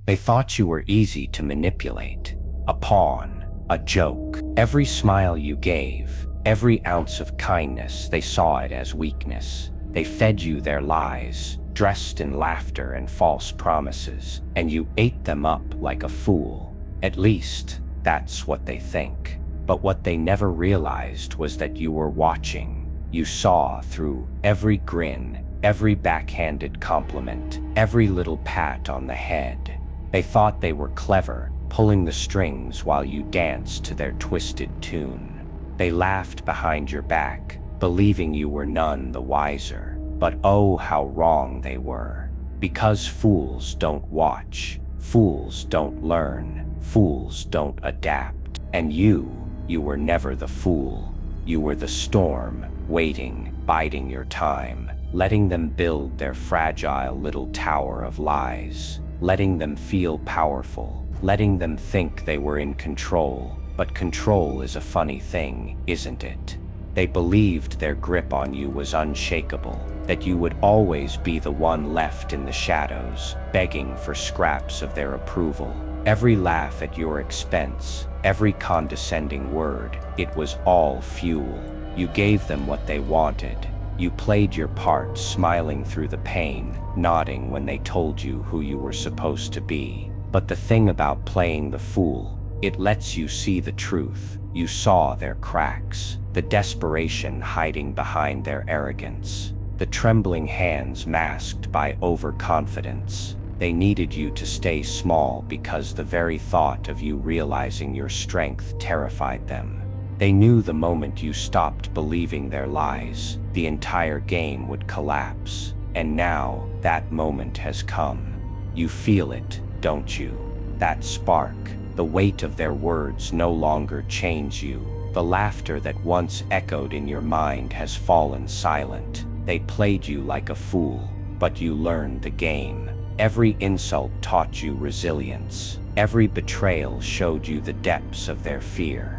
They thought you were easy to manipulate, a pawn, a joke. Every smile you gave, every ounce of kindness, they saw it as weakness. They fed you their lies, dressed in laughter and false promises, and you ate them up like a fool. At least, that's what they think. But what they never realized was that you were watching. You saw through every grin, every backhanded compliment, every little pat on the head. They thought they were clever, pulling the strings while you danced to their twisted tune. They laughed behind your back, believing you were none the wiser. But oh, how wrong they were. Because fools don't watch, fools don't learn, fools don't adapt. And you were never the fool. You were the storm, waiting, biding your time, letting them build their fragile little tower of lies, letting them feel powerful, letting them think they were in control. But control is a funny thing, isn't it? They believed their grip on you was unshakable, that you would always be the one left in the shadows, begging for scraps of their approval. Every laugh at your expense, every condescending word, it was all fuel. You gave them what they wanted. You played your part, smiling through the pain, nodding when they told you who you were supposed to be. But the thing about playing the fool, it lets you see the truth. You saw their cracks, the desperation hiding behind their arrogance, the trembling hands masked by overconfidence. They needed you to stay small because the very thought of you realizing your strength terrified them. They knew the moment you stopped believing their lies, the entire game would collapse. And now, that moment has come. You feel it, don't you? That spark. The weight of their words no longer chains you. The laughter that once echoed in your mind has fallen silent. They played you like a fool, but you learned the game. Every insult taught you resilience. Every betrayal showed you the depths of their fear.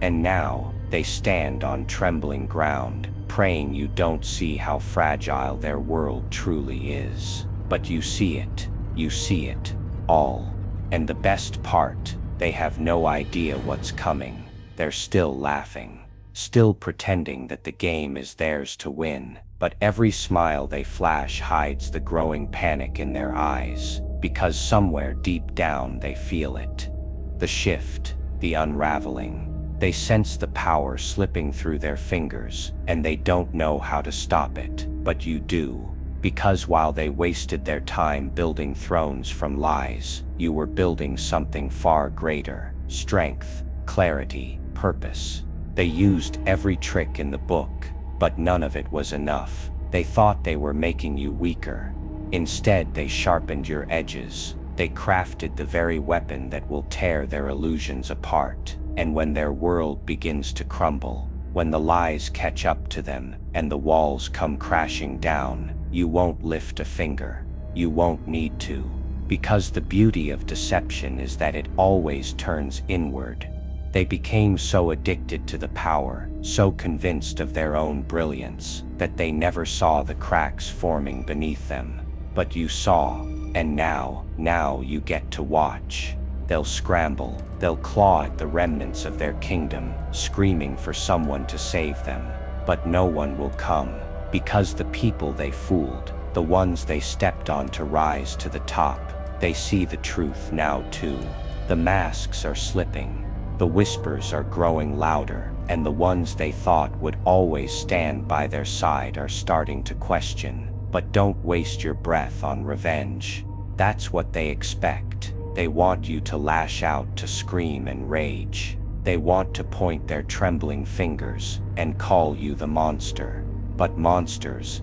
And now, they stand on trembling ground, praying you don't see how fragile their world truly is. But you see it, all. And the best part, they have no idea what's coming. They're still laughing, still pretending that the game is theirs to win. But every smile they flash hides the growing panic in their eyes, because somewhere deep down they feel it. The shift, the unraveling. They sense the power slipping through their fingers, and they don't know how to stop it. But you do. Because while they wasted their time building thrones from lies, you were building something far greater. Strength, clarity, purpose. They used every trick in the book, but none of it was enough. They thought they were making you weaker. Instead, they sharpened your edges. They crafted the very weapon that will tear their illusions apart. And when their world begins to crumble, when the lies catch up to them and the walls come crashing down, you won't lift a finger. You won't need to. Because the beauty of deception is that it always turns inward. They became so addicted to the power, so convinced of their own brilliance, that they never saw the cracks forming beneath them. But you saw, and now you get to watch. They'll scramble, they'll claw at the remnants of their kingdom, screaming for someone to save them. But no one will come, because the people they fooled, the ones they stepped on to rise to the top, they see the truth now too. The masks are slipping. The whispers are growing louder, and the ones they thought would always stand by their side are starting to question. But don't waste your breath on revenge. That's what they expect. They want you to lash out, to scream and rage. They want to point their trembling fingers and call you the monster. But monsters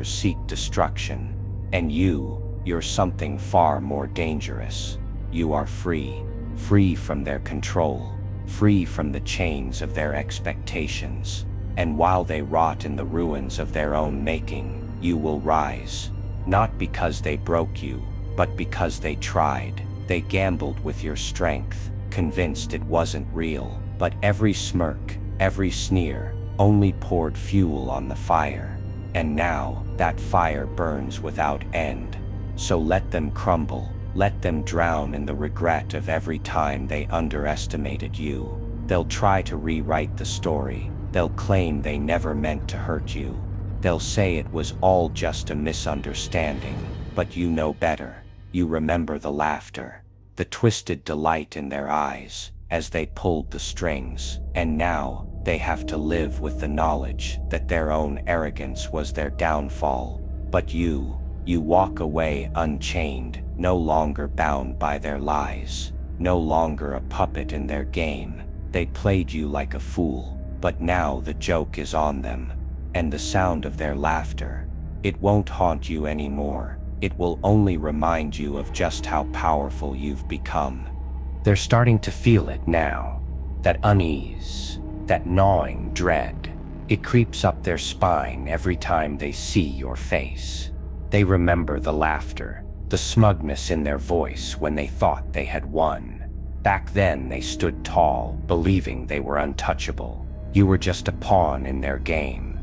seek destruction. And you're something far more dangerous. You are free. Free from their control, free from the chains of their expectations. And while they rot in the ruins of their own making, you will rise. Not because they broke you, but because they tried. They gambled with your strength, convinced it wasn't real. But every smirk, every sneer, only poured fuel on the fire. And now, that fire burns without end. So let them crumble. Let them drown in the regret of every time they underestimated you. They'll try to rewrite the story. They'll claim they never meant to hurt you. They'll say it was all just a misunderstanding, but you know better. You remember the laughter, the twisted delight in their eyes as they pulled the strings, and now they have to live with the knowledge that their own arrogance was their downfall. But you walk away unchained, no longer bound by their lies, no longer a puppet in their game. They played you like a fool, but now the joke is on them, and the sound of their laughter, it won't haunt you anymore. It will only remind you of just how powerful you've become. They're starting to feel it now, that unease, that gnawing dread. It creeps up their spine every time they see your face. They remember the laughter, the smugness in their voice when they thought they had won. Back then they stood tall, believing they were untouchable. You were just a pawn in their game,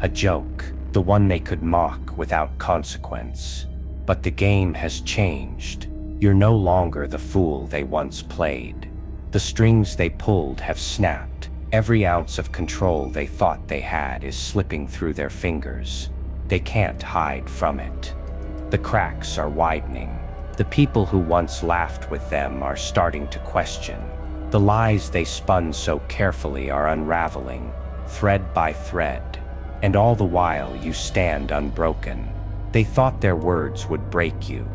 a joke, the one they could mock without consequence. But the game has changed. You're no longer the fool they once played. The strings they pulled have snapped. Every ounce of control they thought they had is slipping through their fingers. They can't hide from it. The cracks are widening. The people who once laughed with them are starting to question. The lies they spun so carefully are unraveling, thread by thread. And all the while you stand unbroken. They thought their words would break you.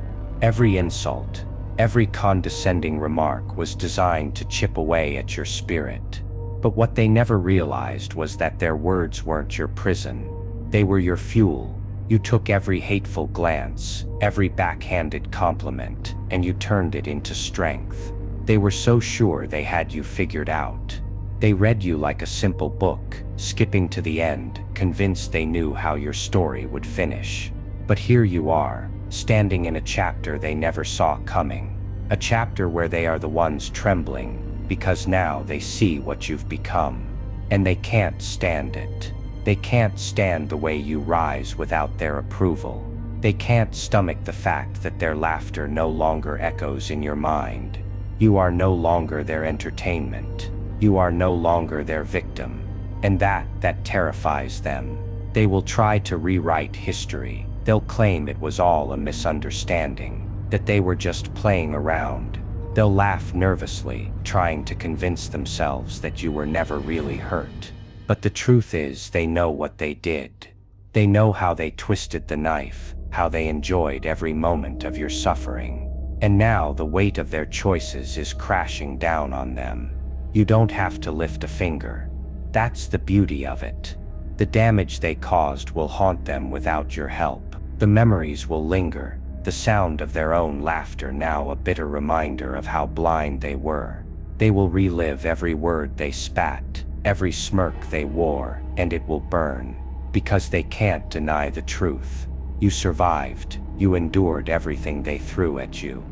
Every insult, every condescending remark was designed to chip away at your spirit. But what they never realized was that their words weren't your prison. They were your fuel. You took every hateful glance, every backhanded compliment, and you turned it into strength. They were so sure they had you figured out. They read you like a simple book, skipping to the end, convinced they knew how your story would finish. But here you are, standing in a chapter they never saw coming. A chapter where they are the ones trembling, because now they see what you've become. And they can't stand it. They can't stand the way you rise without their approval. They can't stomach the fact that their laughter no longer echoes in your mind. You are no longer their entertainment. You are no longer their victim. And that terrifies them. They will try to rewrite history. They'll claim it was all a misunderstanding, that they were just playing around. They'll laugh nervously, trying to convince themselves that you were never really hurt. But the truth is, they know what they did. They know how they twisted the knife, how they enjoyed every moment of your suffering. And now the weight of their choices is crashing down on them. You don't have to lift a finger. That's the beauty of it. The damage they caused will haunt them without your help. The memories will linger, the sound of their own laughter now a bitter reminder of how blind they were. They will relive every word they spat, every smirk they wore, and it will burn, because they can't deny the truth. You survived. You endured everything they threw at you.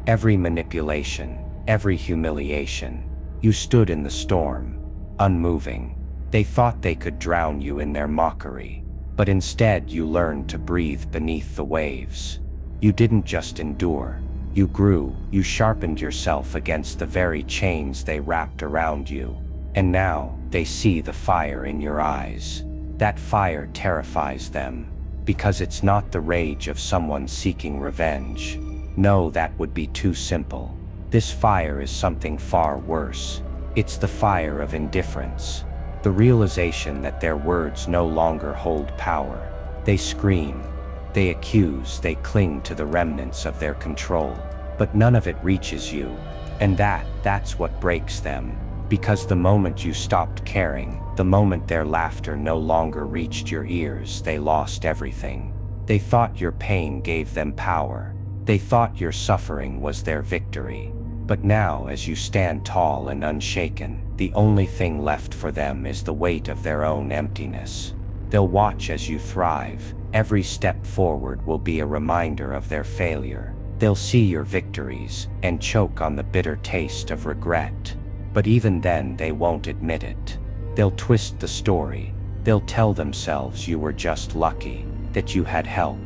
Every manipulation, every humiliation. You stood in the storm, unmoving. They thought they could drown you in their mockery, but instead you learned to breathe beneath the waves. You didn't just endure. You grew. You sharpened yourself against the very chains they wrapped around you. And now they see the fire in your eyes. That fire terrifies them, because it's not the rage of someone seeking revenge. No, that would be too simple. This fire is something far worse. It's the fire of indifference. The realization that their words no longer hold power. They scream, they accuse, they cling to the remnants of their control. But none of it reaches you. And that's what breaks them. Because the moment you stopped caring, the moment their laughter no longer reached your ears, they lost everything. They thought your pain gave them power. They thought your suffering was their victory. But now, as you stand tall and unshaken, the only thing left for them is the weight of their own emptiness. They'll watch as you thrive. Every step forward will be a reminder of their failure. They'll see your victories and choke on the bitter taste of regret. But even then, they won't admit it. They'll twist the story. They'll tell themselves you were just lucky, that you had help,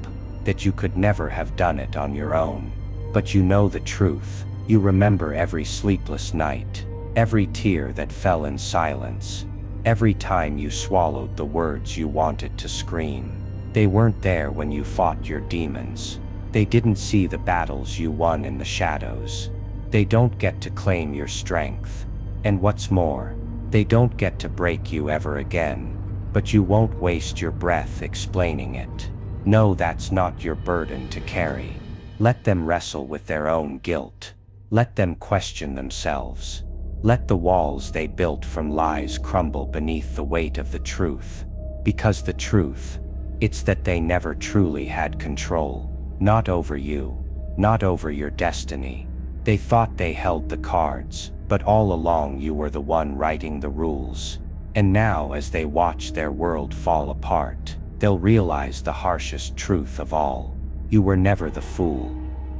that you could never have done it on your own. But you know the truth. You remember every sleepless night, every tear that fell in silence, every time you swallowed the words you wanted to scream. They weren't there when you fought your demons. They didn't see the battles you won in the shadows. They don't get to claim your strength. And what's more, they don't get to break you ever again. But you won't waste your breath explaining it. No, that's not your burden to carry. Let them wrestle with their own guilt. Let them question themselves. Let the walls they built from lies crumble beneath the weight of the truth. Because the truth, it's that they never truly had control. Not over you, not over your destiny. They thought they held the cards, but all along you were the one writing the rules. And now, as they watch their world fall apart, they'll realize the harshest truth of all. You were never the fool.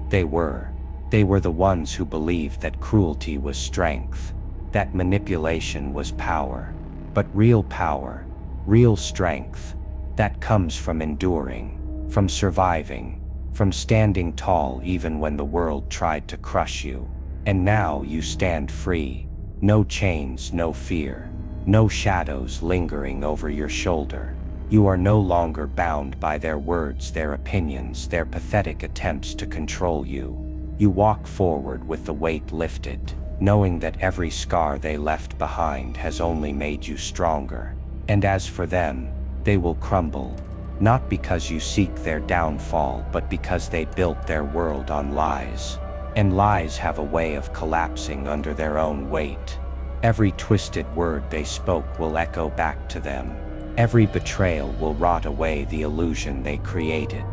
They were. They were the ones who believed that cruelty was strength, that manipulation was power. But real power, real strength, that comes from enduring, from surviving, from standing tall even when the world tried to crush you. And now you stand free. No chains, no fear, no shadows lingering over your shoulder. You are no longer bound by their words, their opinions, their pathetic attempts to control you. You walk forward with the weight lifted, knowing that every scar they left behind has only made you stronger. And as for them, they will crumble, not because you seek their downfall, but because they built their world on lies. And lies have a way of collapsing under their own weight. Every twisted word they spoke will echo back to them. Every betrayal will rot away the illusion they created.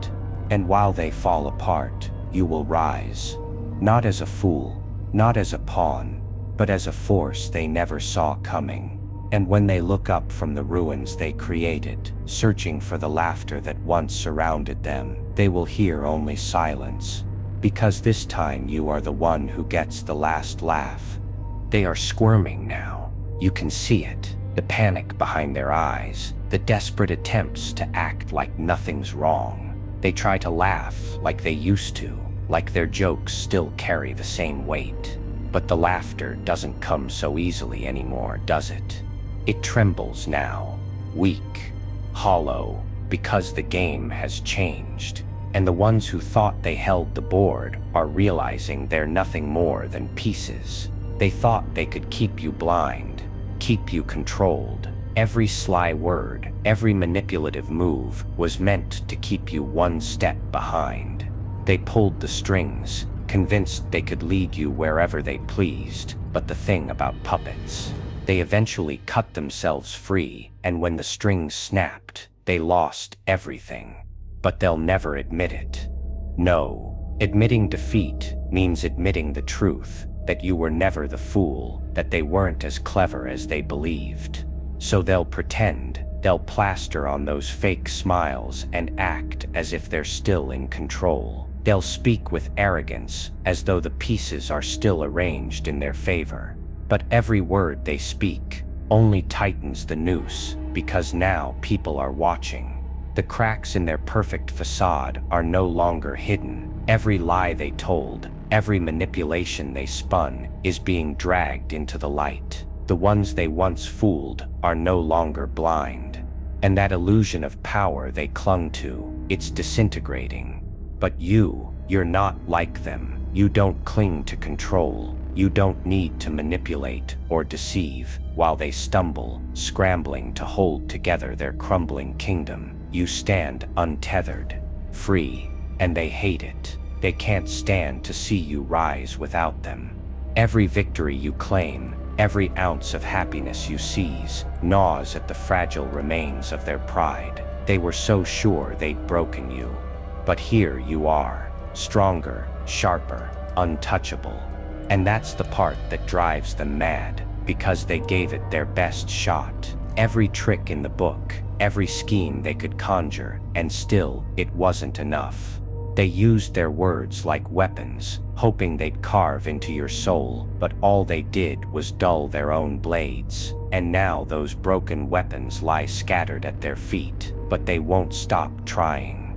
And while they fall apart, you will rise. Not as a fool, not as a pawn, but as a force they never saw coming. And when they look up from the ruins they created, searching for the laughter that once surrounded them, they will hear only silence. Because this time you are the one who gets the last laugh. They are squirming now. You can see it. The panic behind their eyes, the desperate attempts to act like nothing's wrong. They try to laugh like they used to, like their jokes still carry the same weight. But the laughter doesn't come so easily anymore, does it? It trembles now, weak, hollow, because the game has changed. And the ones who thought they held the board are realizing they're nothing more than pieces. They thought they could keep you blind, keep you controlled. Every sly word, every manipulative move was meant to keep you one step behind. They pulled the strings, convinced they could lead you wherever they pleased. But the thing about puppets, they eventually cut themselves free, and when the strings snapped, they lost everything. But they'll never admit it. No, admitting defeat means admitting the truth, that you were never the fool, that they weren't as clever as they believed. So they'll pretend, they'll plaster on those fake smiles and act as if they're still in control. They'll speak with arrogance, as though the pieces are still arranged in their favor. But every word they speak only tightens the noose, because now people are watching. The cracks in their perfect facade are no longer hidden. Every lie they told, every manipulation they spun, is being dragged into the light. The ones they once fooled are no longer blind. And that illusion of power they clung to, it's disintegrating. But you're not like them. You don't cling to control. You don't need to manipulate or deceive while they stumble, scrambling to hold together their crumbling kingdom. You stand untethered, free, and they hate it. They can't stand to see you rise without them. Every victory you claim, every ounce of happiness you seize, gnaws at the fragile remains of their pride. They were so sure they'd broken you. But here you are, stronger, sharper, untouchable. And that's the part that drives them mad, because they gave it their best shot. Every trick in the book, every scheme they could conjure, and still, it wasn't enough. They used their words like weapons, hoping they'd carve into your soul, but all they did was dull their own blades. And now those broken weapons lie scattered at their feet, but they won't stop trying.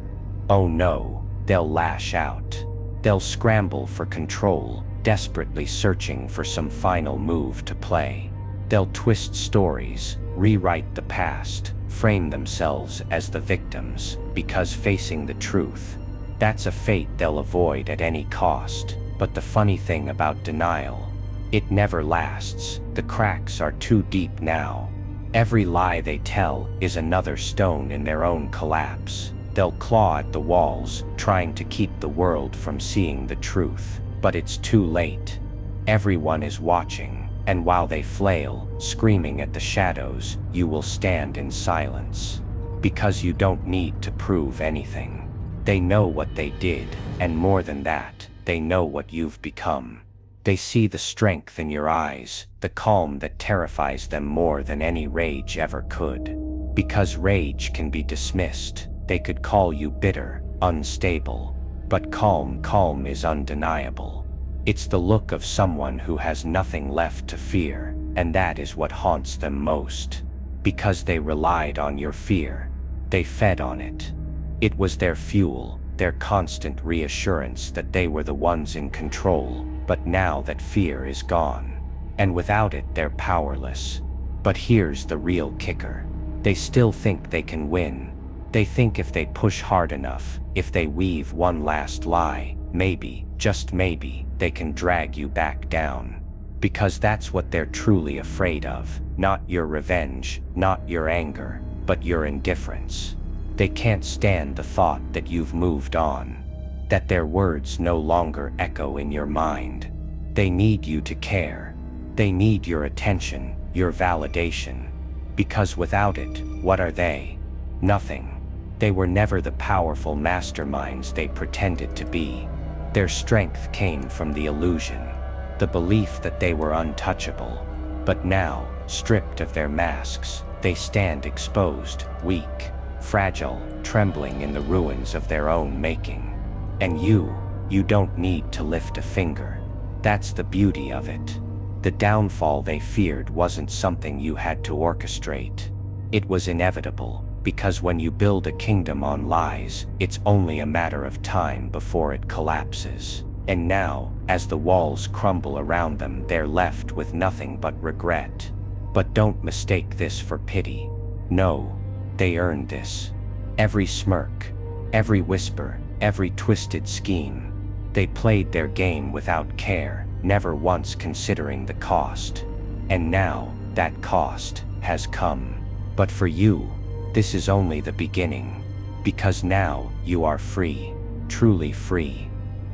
Oh no, they'll lash out. They'll scramble for control, desperately searching for some final move to play. They'll twist stories, rewrite the past, frame themselves as the victims, because facing the truth, that's a fate they'll avoid at any cost. But the funny thing about denial, it never lasts. The cracks are too deep now. Every lie they tell is another stone in their own collapse. They'll claw at the walls, trying to keep the world from seeing the truth. But it's too late. Everyone is watching, and while they flail, screaming at the shadows, you will stand in silence. Because you don't need to prove anything. They know what they did, and more than that, they know what you've become. They see the strength in your eyes, the calm that terrifies them more than any rage ever could. Because rage can be dismissed, they could call you bitter, unstable. But calm is undeniable. It's the look of someone who has nothing left to fear, and that is what haunts them most. Because they relied on your fear. They fed on it. It was their fuel, their constant reassurance that they were the ones in control. But now that fear is gone, and without it they're powerless. But here's the real kicker. They still think they can win. They think if they push hard enough, if they weave one last lie, maybe, just maybe, they can drag you back down. Because that's what they're truly afraid of. Not your revenge, not your anger, but your indifference. They can't stand the thought that you've moved on. That their words no longer echo in your mind. They need you to care. They need your attention, your validation. Because without it, what are they? Nothing. They were never the powerful masterminds they pretended to be. Their strength came from the illusion, the belief that they were untouchable. But now, stripped of their masks, they stand exposed, weak, fragile, trembling in the ruins of their own making. And you don't need to lift a finger. That's the beauty of it. The downfall they feared wasn't something you had to orchestrate. It was inevitable, because when you build a kingdom on lies, it's only a matter of time before it collapses. And now, as the walls crumble around them, they're left with nothing but regret. But don't mistake this for pity. No, they earned this. Every smirk, every whisper, every twisted scheme. They played their game without care, never once considering the cost. And now, that cost has come. But for you, this is only the beginning. Because now, you are free, truly free.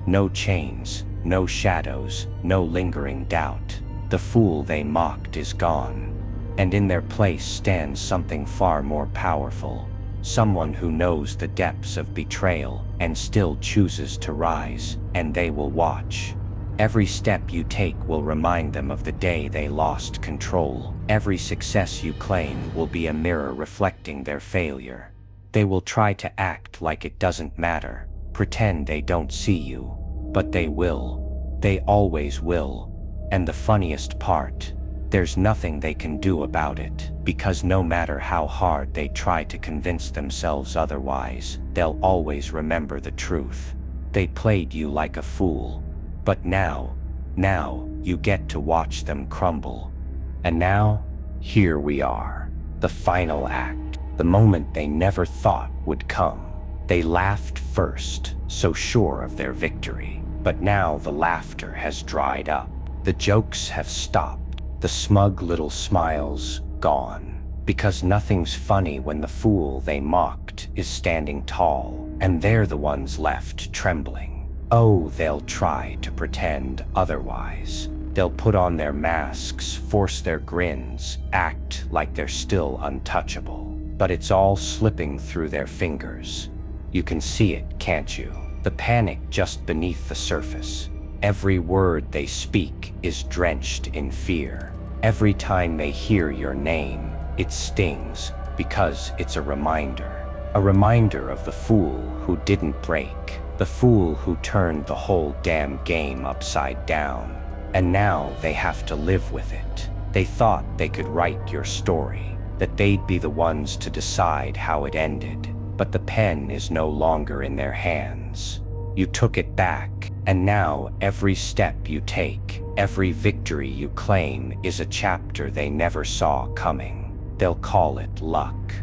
No chains, no shadows, no lingering doubt. The fool they mocked is gone. And in their place stands something far more powerful. Someone who knows the depths of betrayal and still chooses to rise, and they will watch. Every step you take will remind them of the day they lost control. Every success you claim will be a mirror reflecting their failure. They will try to act like it doesn't matter, pretend they don't see you. But they will. They always will. And the funniest part, there's nothing they can do about it, because no matter how hard they try to convince themselves otherwise, they'll always remember the truth. They played you like a fool. But now you get to watch them crumble. And now, here we are, the final act, the moment they never thought would come. They laughed first, so sure of their victory. But now the laughter has dried up. The jokes have stopped. The smug little smiles gone. Because nothing's funny when the fool they mocked is standing tall, and they're the ones left trembling. Oh, they'll try to pretend otherwise. They'll put on their masks, force their grins, act like they're still untouchable. But it's all slipping through their fingers. You can see it, can't you? The panic just beneath the surface. Every word they speak is drenched in fear. Every time they hear your name, it stings, because it's a reminder. A reminder of the fool who didn't break. The fool who turned the whole damn game upside down. And now they have to live with it. They thought they could write your story, that they'd be the ones to decide how it ended. But the pen is no longer in their hands. You took it back, and now every step you take, every victory you claim is a chapter they never saw coming. They'll call it luck.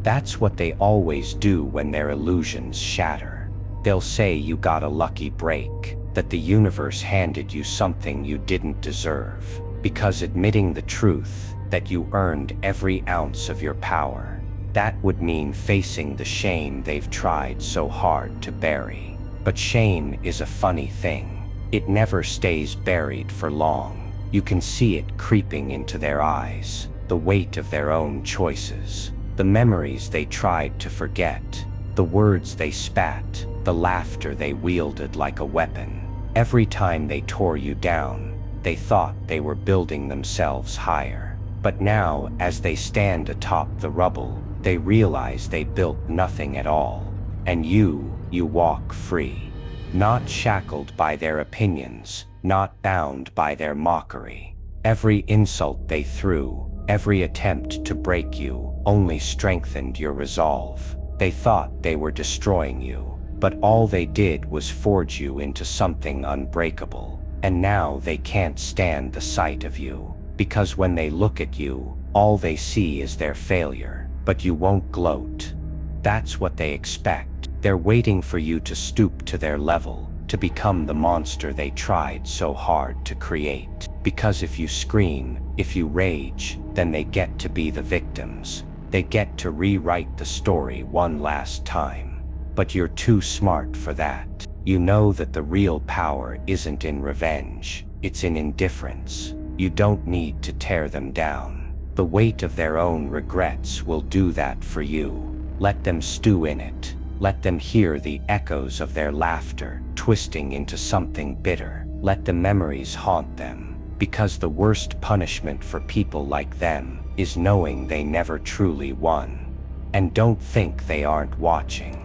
That's what they always do when their illusions shatter. They'll say you got a lucky break, that the universe handed you something you didn't deserve, because admitting the truth, that you earned every ounce of your power, that would mean facing the shame they've tried so hard to bury. But shame is a funny thing. It never stays buried for long. You can see it creeping into their eyes, the weight of their own choices, the memories they tried to forget, the words they spat, the laughter they wielded like a weapon. Every time they tore you down, they thought they were building themselves higher. But now, as they stand atop the rubble, they realize they built nothing at all. And you walk free. Not shackled by their opinions, not bound by their mockery. Every insult they threw, every attempt to break you, only strengthened your resolve. They thought they were destroying you, but all they did was forge you into something unbreakable. And now they can't stand the sight of you, because when they look at you, all they see is their failure. But you won't gloat. That's what they expect. They're waiting for you to stoop to their level, to become the monster they tried so hard to create. Because if you scream, if you rage, then they get to be the victims. They get to rewrite the story one last time. But you're too smart for that. You know that the real power isn't in revenge, it's in indifference. You don't need to tear them down. The weight of their own regrets will do that for you. Let them stew in it. Let them hear the echoes of their laughter twisting into something bitter. Let the memories haunt them, because the worst punishment for people like them is knowing they never truly won. And don't think they aren't watching.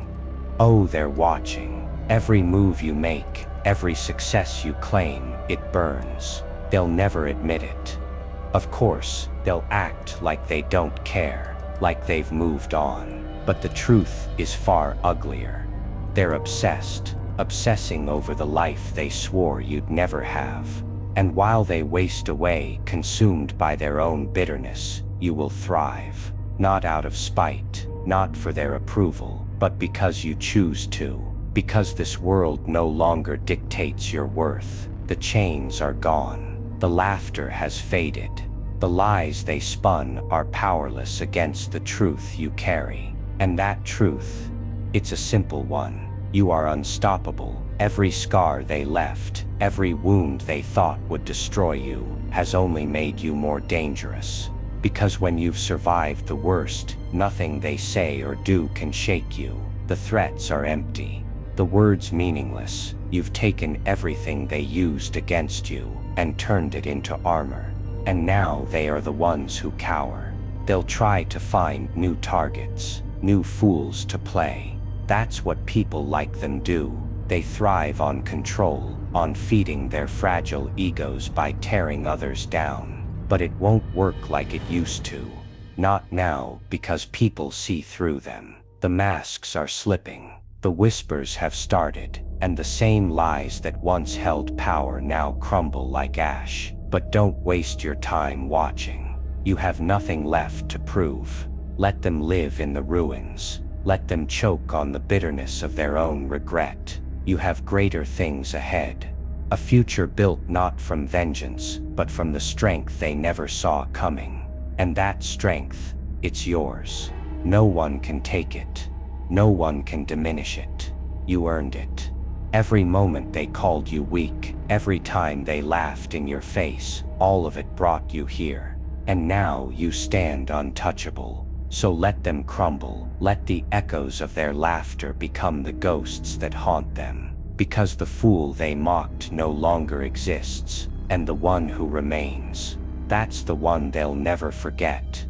Oh, they're watching. Every move you make, every success you claim, it burns. They'll never admit it. Of course, they'll act like they don't care, like they've moved on. But the truth is far uglier. They're obsessing over the life they swore you'd never have. And while they waste away, consumed by their own bitterness, you will thrive. Not out of spite, not for their approval, but because you choose to. Because this world no longer dictates your worth. The chains are gone. The laughter has faded. The lies they spun are powerless against the truth you carry. And that truth, it's a simple one. You are unstoppable. Every scar they left, every wound they thought would destroy you, has only made you more dangerous. Because when you've survived the worst, nothing they say or do can shake you. The threats are empty. The words meaningless. You've taken everything they used against you and turned it into armor. And now they are the ones who cower. They'll try to find new targets, new fools to play. That's what people like them do. They thrive on control, on feeding their fragile egos by tearing others down. But it won't work like it used to. Not now, because people see through them. The masks are slipping. The whispers have started, and the same lies that once held power now crumble like ash. But don't waste your time watching. You have nothing left to prove. Let them live in the ruins. Let them choke on the bitterness of their own regret. You have greater things ahead. A future built not from vengeance, but from the strength they never saw coming. And that strength, it's yours. No one can take it. No one can diminish it. You earned it. Every moment they called you weak, every time they laughed in your face, all of it brought you here. And now you stand untouchable. So let them crumble. Let the echoes of their laughter become the ghosts that haunt them. Because the fool they mocked no longer exists, and the one who remains, that's the one they'll never forget.